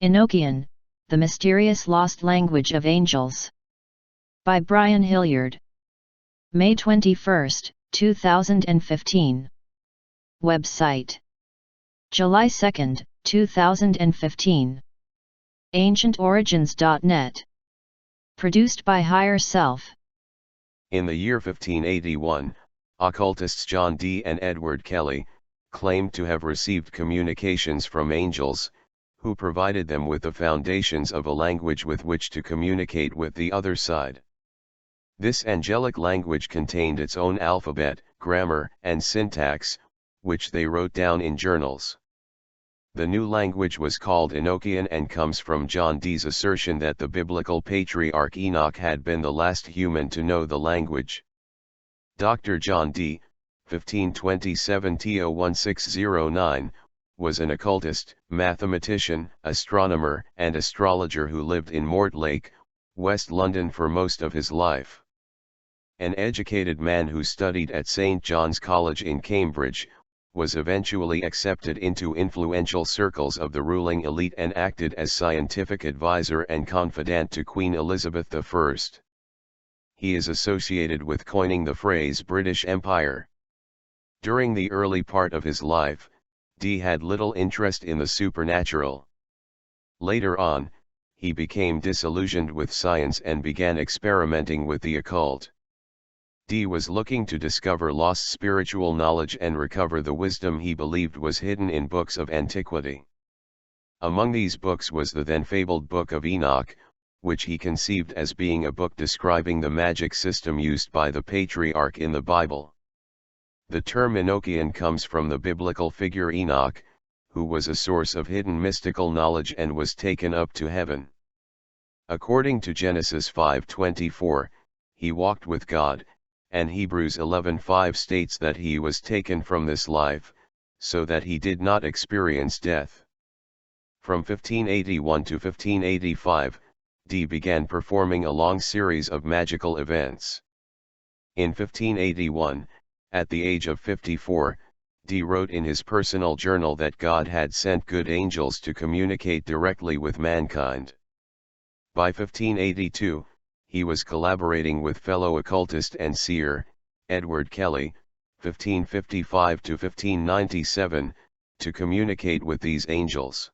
Enochian, The Mysterious Lost Language of Angels. By Bryan Hilliard. May 21, 2015. Website. July 2, 2015. AncientOrigins.net. Produced by Higher Self. In the year 1581, occultists John Dee and Edward Kelly claimed to have received communications from angels, who provided them with the foundations of a language with which to communicate with the other side. This angelic language contained its own alphabet, grammar, and syntax, which they wrote down in journals. The new language was called Enochian and comes from John Dee's assertion that the biblical patriarch Enoch had been the last human to know the language. Dr. John Dee, 1527–01609, was an occultist, mathematician, astronomer, and astrologer who lived in Mortlake, West London for most of his life. An educated man who studied at St. John's College in Cambridge, was eventually accepted into influential circles of the ruling elite and acted as scientific advisor and confidant to Queen Elizabeth I. He is associated with coining the phrase British Empire. During the early part of his life, Dee had little interest in the supernatural. Later on, he became disillusioned with science and began experimenting with the occult. Dee was looking to discover lost spiritual knowledge and recover the wisdom he believed was hidden in books of antiquity. Among these books was the then fabled Book of Enoch, which he conceived as being a book describing the magic system used by the patriarch in the Bible. The term Enochian comes from the biblical figure Enoch, who was a source of hidden mystical knowledge and was taken up to heaven. According to Genesis 5:24, he walked with God, and Hebrews 11:5 states that he was taken from this life, so that he did not experience death. From 1581 to 1585, Dee began performing a long series of magical events. In 1581, at the age of 54, Dee wrote in his personal journal that God had sent good angels to communicate directly with mankind. By 1582, he was collaborating with fellow occultist and seer, Edward Kelly, 1555–1597, to communicate with these angels.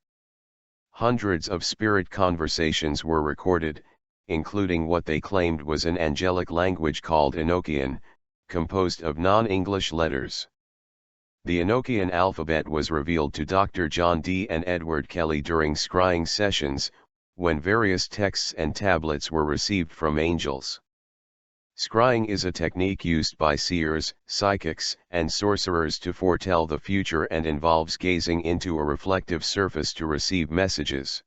Hundreds of spirit conversations were recorded, including what they claimed was an angelic language called Enochian, composed of non-English letters. The Enochian alphabet was revealed to Dr. John Dee and Edward Kelly during scrying sessions, when various texts and tablets were received from angels. Scrying is a technique used by seers, psychics, and sorcerers to foretell the future and involves gazing into a reflective surface to receive messages.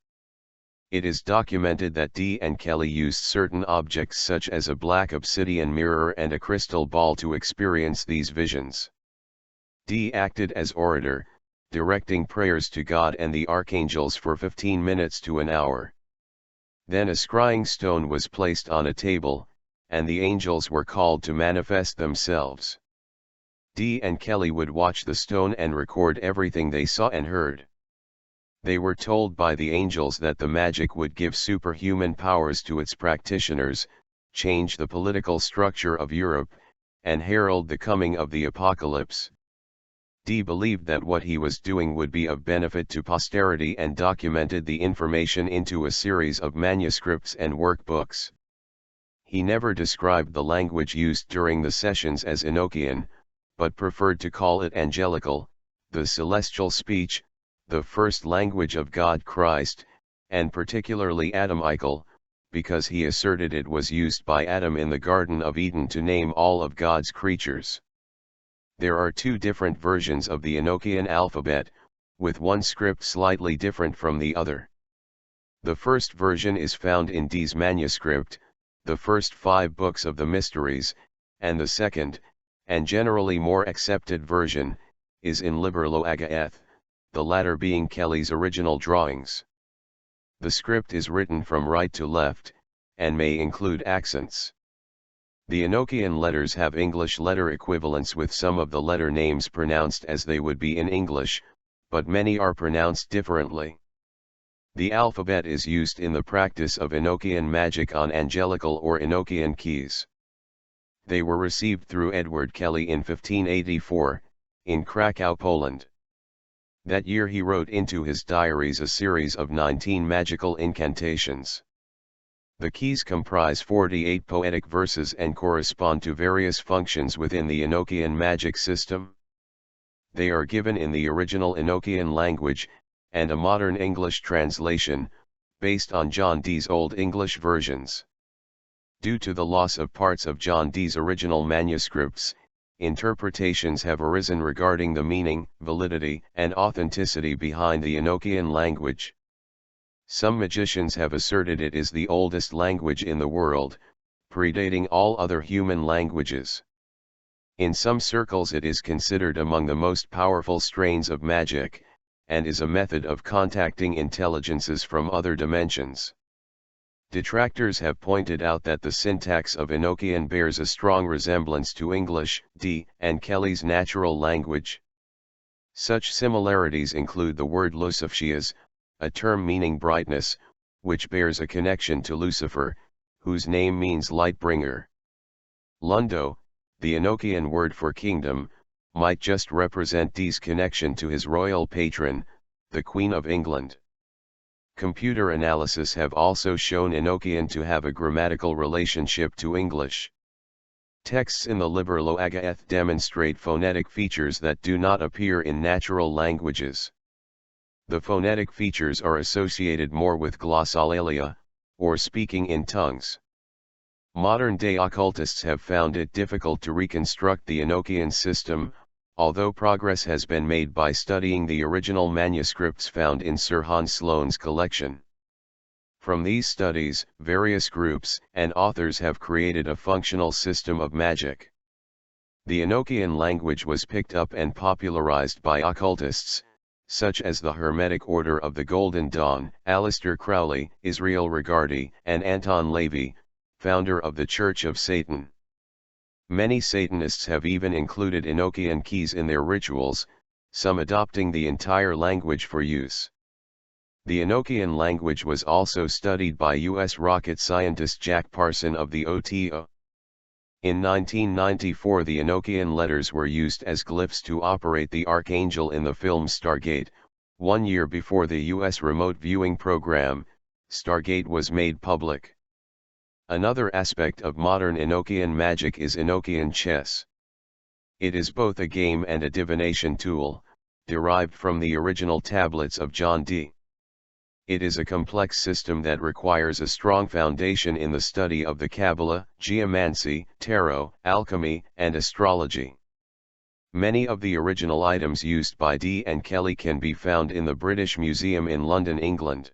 It is documented that Dee and Kelly used certain objects such as a black obsidian mirror and a crystal ball to experience these visions. Dee acted as orator, directing prayers to God and the archangels for 15 minutes to an hour. Then a scrying stone was placed on a table, and the angels were called to manifest themselves. Dee and Kelly would watch the stone and record everything they saw and heard. They were told by the angels that the magic would give superhuman powers to its practitioners, change the political structure of Europe, and herald the coming of the apocalypse. Dee believed that what he was doing would be of benefit to posterity and documented the information into a series of manuscripts and workbooks. He never described the language used during the sessions as Enochian, but preferred to call it angelical, the celestial speech, the first language of God Christ, and particularly Adamical, because he asserted it was used by Adam in the Garden of Eden to name all of God's creatures. There are two different versions of the Enochian alphabet, with one script slightly different from the other. The first version is found in Dee's manuscript, the first 5 books of the Mysteries, and the second, and generally more accepted version, is in Liber Loagaeth, the latter being Kelly's original drawings. The script is written from right to left, and may include accents. The Enochian letters have English letter equivalents with some of the letter names pronounced as they would be in English, but many are pronounced differently. The alphabet is used in the practice of Enochian magic on angelical or Enochian keys. They were received through Edward Kelly in 1584, in Krakow, Poland. That year he wrote into his diaries a series of 19 magical incantations. The keys comprise 48 poetic verses and correspond to various functions within the Enochian magic system. They are given in the original Enochian language, and a modern English translation, based on John Dee's Old English versions. Due to the loss of parts of John Dee's original manuscripts, interpretations have arisen regarding the meaning, validity, and authenticity behind the Enochian language. Some magicians have asserted it is the oldest language in the world, predating all other human languages. In some circles it is considered among the most powerful strains of magic, and is a method of contacting intelligences from other dimensions. Detractors have pointed out that the syntax of Enochian bears a strong resemblance to English, Dee, and Kelly's natural language. Such similarities include the word Luciftias, a term meaning brightness, which bears a connection to Lucifer, whose name means light bringer. Lundo, the Enochian word for kingdom, might just represent Dee's connection to his royal patron, the Queen of England. Computer analysis have also shown Enochian to have a grammatical relationship to English. Texts in the Liber-Loagaeth demonstrate phonetic features that do not appear in natural languages. The phonetic features are associated more with glossolalia, or speaking in tongues. Modern-day occultists have found it difficult to reconstruct the Enochian system, although progress has been made by studying the original manuscripts found in Sir Hans Sloane's collection. From these studies, various groups and authors have created a functional system of magic. The Enochian language was picked up and popularized by occultists, such as the Hermetic Order of the Golden Dawn, Aleister Crowley, Israel Regardie, and Anton LaVey, founder of the Church of Satan. Many Satanists have even included Enochian keys in their rituals, some adopting the entire language for use. The Enochian language was also studied by U.S. rocket scientist Jack Parson of the OTO. In 1994 the Enochian letters were used as glyphs to operate the Archangel in the film Stargate. 1 year before the U.S. remote viewing program, Stargate was made public. Another aspect of modern Enochian magic is Inokian Chess. It is both a game and a divination tool, derived from the original tablets of John Dee. It is a complex system that requires a strong foundation in the study of the Kabbalah, geomancy, tarot, alchemy, and astrology. Many of the original items used by Dee and Kelly can be found in the British Museum in London, England.